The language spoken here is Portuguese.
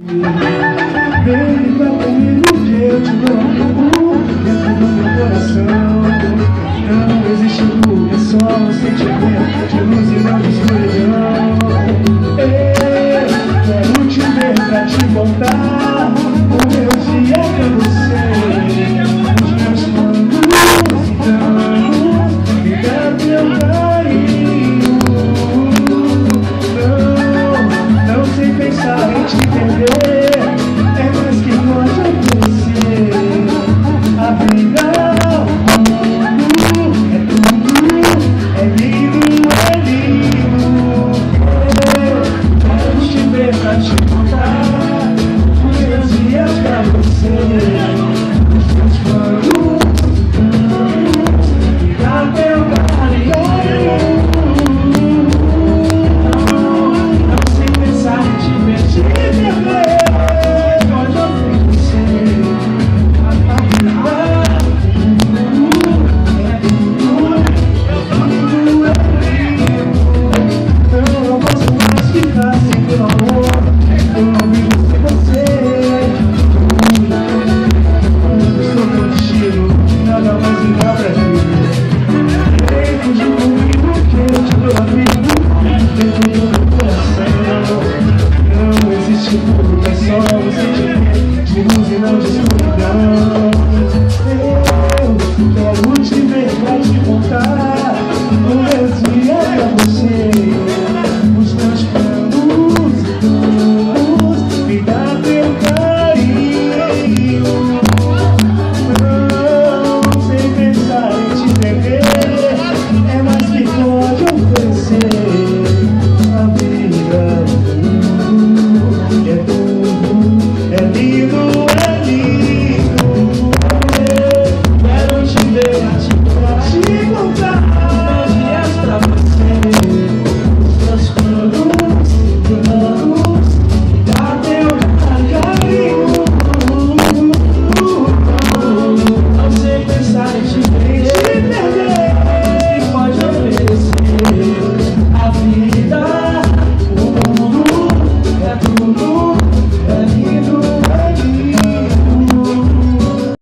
Vem pra comigo que eu te dou amor dentro do meu coração. Não existe luta, é só um sentimento de luz e não de escuridão. Eu quero te ver pra te contar o meu dia pra você. Os meus planos, então, me dá teu carinho. Não sei pensar em te perder. É mais que pode acontecer. A vida, o mundo, é tudo. É lindo, é lindo. Eu quero te ver pra te contar os meus dias pra você. Os meus planos, me dá teu carinho. Não sei pensar em te perder. Não existe tudo, é só você.